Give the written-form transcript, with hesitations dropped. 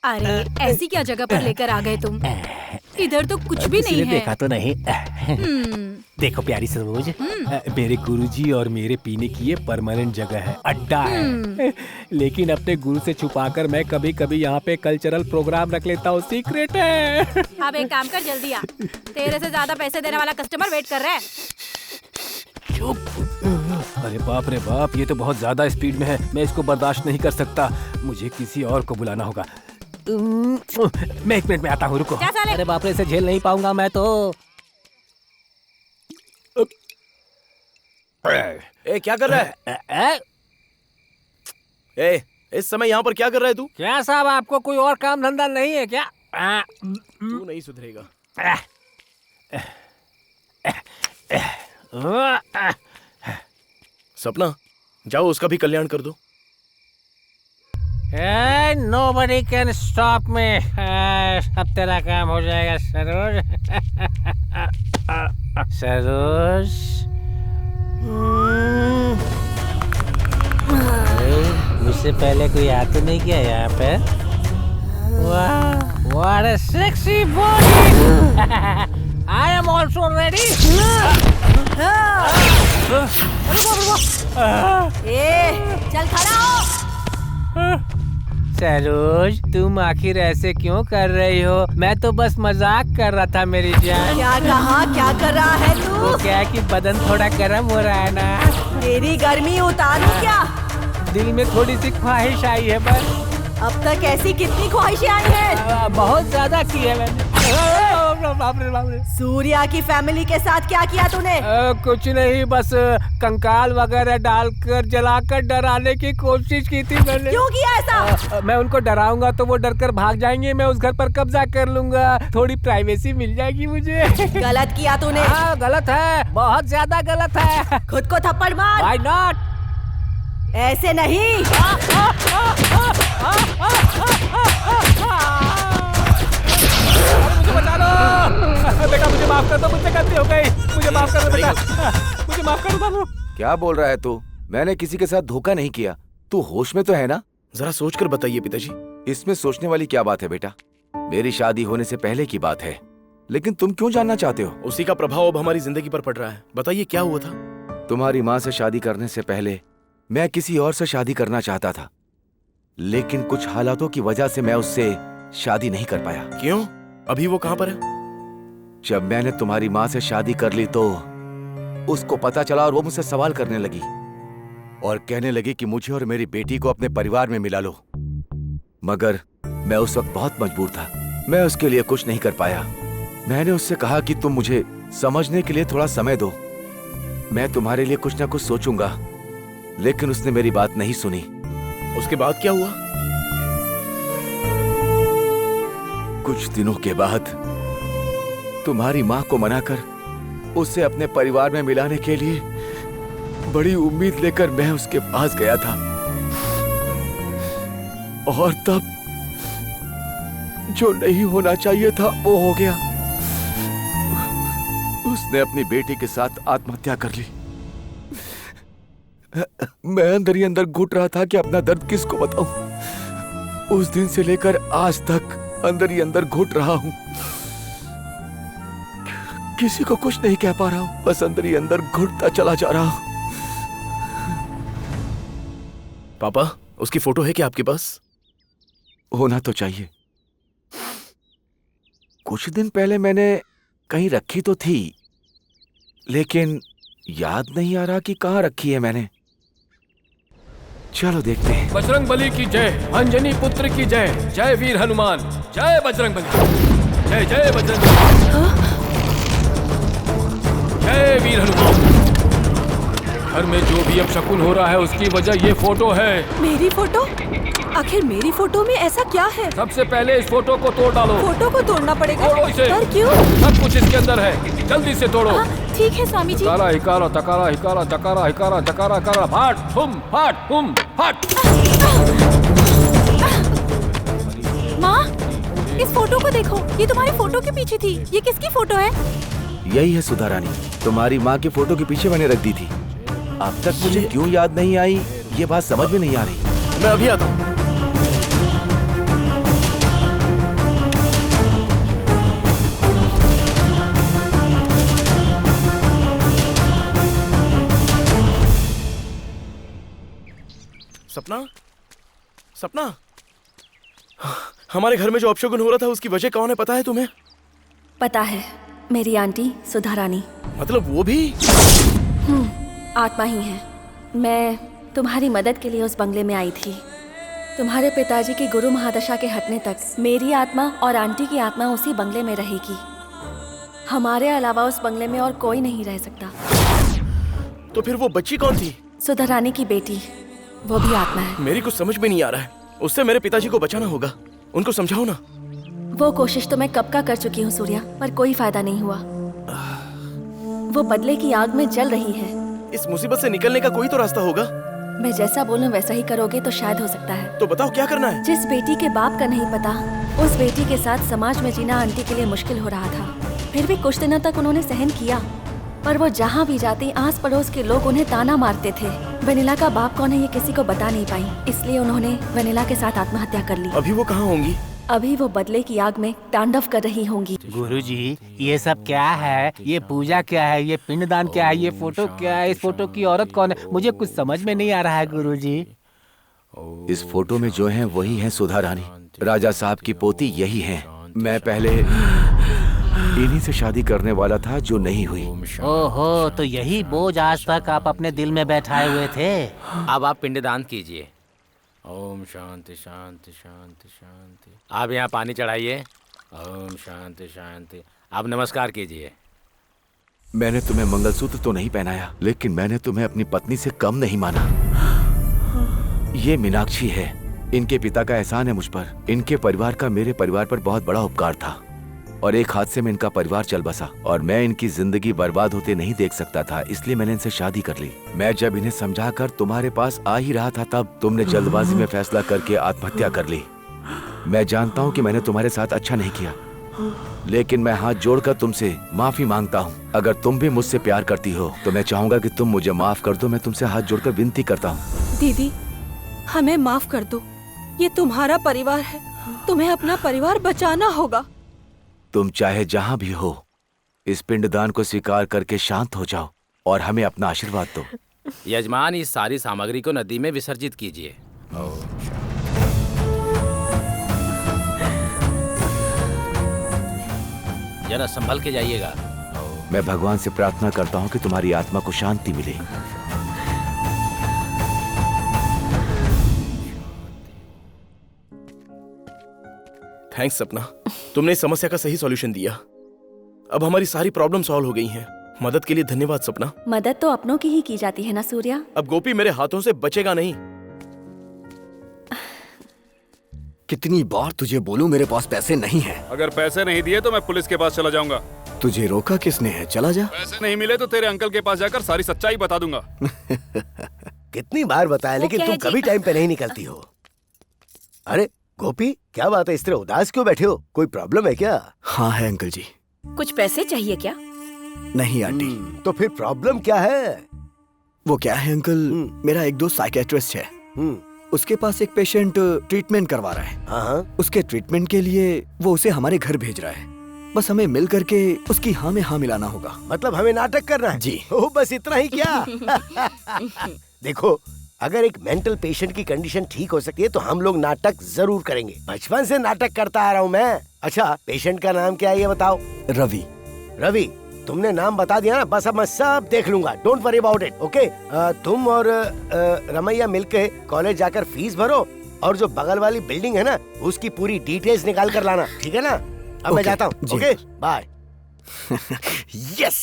अरे ऐसी क्या जगह पर लेकर आ गए तुम? इधर तो कुछ भी नहीं है। देखा तो नहीं। देखो प्यारी सरोज, मेरे गुरुजी और मेरे पीने की ये परमानेंट जगह है, अड्डा है। लेकिन अपने गुरु से छुपाकर मैं कभी कभी यहाँ पे कल्चरल प्रोग्राम रख लेता हूँ, सीक्रेट है। अब एक काम कर, जल्दी आ, तेरे से ज्यादा पैसे देने वाला कस्टमर वेट कर रहा है। चुप। अरे बाप रे बाप, ये तो बहुत ज्यादा स्पीड में है, मैं इसको बर्दाश्त नहीं कर सकता। मुझे किसी और को बुलाना होगा। मैं 1 मिनट में आता हूँ, रुको। अरे बाप रे, इसे झेल नहीं पाऊंगा मैं तो। ए, क्या कर रहा है? ए, इस समय यहाँ पर क्या कर रहा है तू? क्या साहब, आपको कोई और काम धंधा नहीं है क्या? तू नहीं सुधरेगा। सपना, जाओ उसका भी कल्याण कर दो। Nobody can stop me. अब तेरा काम हो जाएगा सरोज। सरोज, मुझसे पहले कोई आ तो नहीं किया यहाँ पे? वाह, what a sexy body. I am also ready. चल खड़ा हो। सरोज, तुम आखिर ऐसे क्यों कर रही हो? मैं तो बस मजाक कर रहा था मेरी जान। क्या कहा? क्या कर रहा है तू? वो क्या है कि बदन थोड़ा गर्म हो रहा है ना। तेरी गर्मी उतारूं क्या? दिल में थोड़ी सी ख्वाहिश आई है बस। अब तक ऐसी कितनी ख्वाहिशें आई हैं? बहुत ज्यादा की है मैंने। बाप रे बाप रे। सूर्या की फैमिली के साथ क्या किया तूने? कुछ नहीं, बस कंकाल वगैरह डालकर जलाकर डराने की कोशिश की थी मैंने। क्यों किया ऐसा? मैं उनको डराऊंगा तो वो डरकर भाग जाएंगे, मैं उस घर पर कब्जा कर लूंगा, थोड़ी प्राइवेसी मिल जाएगी मुझे। गलत किया तूने। हाँ, गलत है, बहुत ज्यादा गलत है। खुद को थप्पड़ मार। Why not? ऐसे नहीं। मुझे बचा लो बेटा, मुझे माफ कर दो, मुझसे गलती हो गई, मुझे माफ कर दो बेटा, मुझे माफ कर दो बाबू। क्या बोल रहा है तू? मैंने किसी के साथ धोखा नहीं किया। तू होश में तो है ना? जरा सोच कर बताइए पिताजी। इसमें सोचने वाली क्या बात है बेटा? मेरी शादी होने से पहले की बात है, लेकिन तुम क्यों जानना चाहते हो? उसी का प्रभाव अब हमारी जिंदगी पर पड़ रहा है। बताइए क्या हुआ था? तुम्हारी माँ से शादी करने से पहले मैं किसी और से शादी करना चाहता था, लेकिन कुछ हालातों की वजह से मैं उससे शादी नहीं कर पाया। क्यों? अभी वो कहाँ पर है? जब मैंने तुम्हारी माँ से शादी कर ली तो उसको पता चला और वो मुझसे सवाल करने लगी और कहने लगी कि मुझे और मेरी बेटी को अपने परिवार में मिला लो। मगर मैं उस वक्त बहुत मजबूर था, मैं उसके लिए कुछ नहीं कर पाया। मैंने उससे कहा कि तुम मुझे समझने के लिए थोड़ा समय दो, मैं तुम्हारे लिए कुछ ना कुछ सोचूंगा, लेकिन उसने मेरी बात नहीं सुनी। उसके बाद क्या हुआ? कुछ दिनों के बाद तुम्हारी माँ को मनाकर उसे अपने परिवार में मिलाने के लिए बड़ी उम्मीद लेकर मैं उसके पास गया था, और तब जो नहीं होना चाहिए था वो हो गया। उसने अपनी बेटी के साथ आत्महत्या कर ली। मैं अंदर ही अंदर घुट रहा था कि अपना दर्द किसको बताऊं। उस दिन से लेकर आज तक अंदर ही अंदर घुट रहा हूं, किसी को कुछ नहीं कह पा रहा हूं, बस अंदर ही अंदर घुटता चला जा रहा हूं। पापा, उसकी फोटो है क्या आपके पास? होना तो चाहिए। कुछ दिन पहले मैंने कहीं रखी तो थी, लेकिन याद नहीं आ रहा कि कहाँ रखी है मैंने। चलो देखते हैं। बजरंग बली की जय, अंजनी पुत्र की जय, जय वीर हनुमान, जय बजरंग बली, जय जय बजरंग बली, जय वीर हनुमान। घर में जो भी अपशकुन हो रहा है उसकी वजह ये फोटो है। मेरी फोटो? आखिर मेरी फोटो में ऐसा क्या है? सबसे पहले इस फोटो को तोड़ डालो। फोटो को तोड़ना पड़ेगा? तोड़ो इसे। पर क्यों? सब कुछ इसके अंदर है, जल्दी से तोड़ो। ठीक है स्वामी जी। हिकारा हिकारा तकारा हिकारा तकारा हिकारा तकारा हिकारा फाट हुम फाट। माँ, इस फोटो को देखो, ये तुम्हारी फोटो के पीछे थी। ये किसकी फोटो है? यही है सुधा रानी, तुम्हारी माँ की फोटो के पीछे मैंने रख दी थी। अब तक मुझे क्यों याद नहीं आई, ये बात समझ में नहीं आ रही। मैं अभी आता हूँ। सपना, सपना, हमारे घर में जो अपशगुन हो रहा था उसकी वजह कौन है पता है तुम्हें? पता है, मेरी आंटी सुधा रानी। मतलब वो भी? आत्मा ही है। मैं तुम्हारी मदद के लिए उस बंगले में आई थी। तुम्हारे पिताजी की गुरु महादशा के हटने तक मेरी आत्मा और आंटी की आत्मा उसी बंगले में रहेगी। हमारे अलावा उस बंगले में और कोई नहीं रह सकता। तो फिर वो बच्ची कौन थी? सुधा रानी की बेटी, वो भी आत्मा है। मेरी कुछ समझ में नहीं आ रहा है। उससे मेरे पिताजी को बचाना होगा। उनको समझाओ ना। वो कोशिश तो मैं कब का कर चुकी हूँ सूर्या, पर कोई फायदा नहीं हुआ। वो बदले की आग में जल रही है। इस मुसीबत से निकलने का कोई तो रास्ता होगा। मैं जैसा बोलूं वैसा ही करोगे तो शायद हो सकता है। तो बताओ क्या करना है? जिस बेटी के बाप का नहीं पता, उस बेटी के साथ समाज में जीना आंटी के लिए मुश्किल हो रहा था। फिर भी कुछ दिनों तक उन्होंने सहन किया, पर वो जहाँ भी जाती आस पड़ोस के लोग उन्हें ताना मारते थे। वेनिला का बाप कौन है ये किसी को बता नहीं पाई, इसलिए उन्होंने वेनिला के साथ आत्महत्या कर ली। अभी वो कहाँ होंगी? अभी वो बदले की आग में तांडव कर रही होंगी। गुरुजी, ये सब क्या है? ये पूजा क्या है? ये पिंडदान क्या है? ये फोटो क्या है? इस फोटो की औरत कौन है? मुझे कुछ समझ में नहीं आ रहा है गुरुजी। इस फोटो में जो हैं वही हैं सुधा रानी, राजा साहब की पोती यही हैं। मैं पहले इन्हीं से शादी करने वाला था जो नहीं हुई। ओहो, तो यही बोझ आज तक आप अपने दिल में बैठाए हुए थे। अब आप पिंडदान कीजिए। ओम शांति शांति शांति शांति। आप यहाँ पानी चढ़ाइए। ओम शांति शांति। आप नमस्कार कीजिए। मैंने तुम्हें मंगलसूत्र तो नहीं पहनाया, लेकिन मैंने तुम्हें अपनी पत्नी से कम नहीं माना। ये मीनाक्षी है। इनके पिता का एहसान है मुझ पर। इनके परिवार का मेरे परिवार पर बहुत बड़ा उपकार था और एक हादसे में इनका परिवार चल बसा और मैं इनकी जिंदगी बर्बाद होते नहीं देख सकता था, इसलिए मैंने इनसे शादी कर ली। मैं जब इन्हें समझाकर तुम्हारे पास आ ही रहा था तब तुमने जल्दबाजी में फैसला करके आत्महत्या कर ली। मैं जानता हूँ कि मैंने तुम्हारे साथ अच्छा नहीं किया, लेकिन मैं हाथ जोड़कर तुमसे माफी मांगता हूँ। अगर तुम भी मुझसे प्यार करती हो तो मैं चाहूंगा कि तुम मुझे माफ कर दो। मैं तुमसे हाथ जोड़कर विनती करता हूँ। दीदी, हमें माफ कर दो। ये तुम्हारा परिवार है, तुम्हें अपना परिवार बचाना होगा। तुम चाहे जहाँ भी हो, इस पिंडदान को स्वीकार करके शांत हो जाओ और हमें अपना आशीर्वाद दो। यजमान, इस सारी सामग्री को नदी में विसर्जित कीजिए। जरा संभल के जाइएगा। मैं भगवान से प्रार्थना करता हूँ कि तुम्हारी आत्मा को शांति मिले। थैंक्स सपना, तुमने इस समस्या का सही सॉल्यूशन दिया। अब हमारी सारी प्रॉब्लम सॉल्व हो गई हैं। मदद के लिए धन्यवाद सपना। मदद तो अपनों की ही की जाती है ना सूर्या। अब गोपी मेरे हाथों से बचेगा नहीं। कितनी बार तुझे बोलूं मेरे पास पैसे नहीं हैं। अगर पैसे नहीं दिए तो मैं पुलिस के पास चला जाऊंगा। तुझे रोका किसने है? चला जा। पैसे नहीं मिले तो तेरे अंकल के पास जाकर सारी सच्चाई बता दूंगा। कितनी बार बताया, लेकिन तुम कभी टाइम पे नहीं निकलती हो। अरे गोपी, क्या बात है? इस तरह उदास क्यों बैठे हो? कोई प्रॉब्लम है क्या? हाँ है अंकल जी। कुछ पैसे चाहिए क्या? नहीं आंटी। तो फिर प्रॉब्लम क्या है? वो क्या है अंकल, मेरा एक दोस्त साइकियाट्रिस्ट है। उसके पास एक पेशेंट ट्रीटमेंट करवा रहा है। हाँ। उसके ट्रीटमेंट के लिए वो उसे हमारे घर भेज रहा है। बस हमें मिल करके उसकी हाँ में हाँ मिलाना होगा। मतलब हमें नाटक करना है? जी। ओह, बस इतना ही क्या? देखो, अगर एक मेंटल पेशेंट की कंडीशन ठीक हो सकती है तो हम लोग नाटक जरूर करेंगे। बचपन से नाटक करता आ रहा हूँ मैं। अच्छा, पेशेंट का नाम क्या है ये बताओ? रवि। रवि, तुमने नाम बता दिया ना, बस अब मैं सब देख लूंगा। Don't worry about it, okay? तुम और रमैया मिलके कॉलेज जाकर फीस भरो और जो बगल वाली बिल्डिंग है ना, उसकी पूरी डिटेल्स निकाल कर लाना, ठीक है ना? अब मैं जाता हूँ। Okay, bye. यस।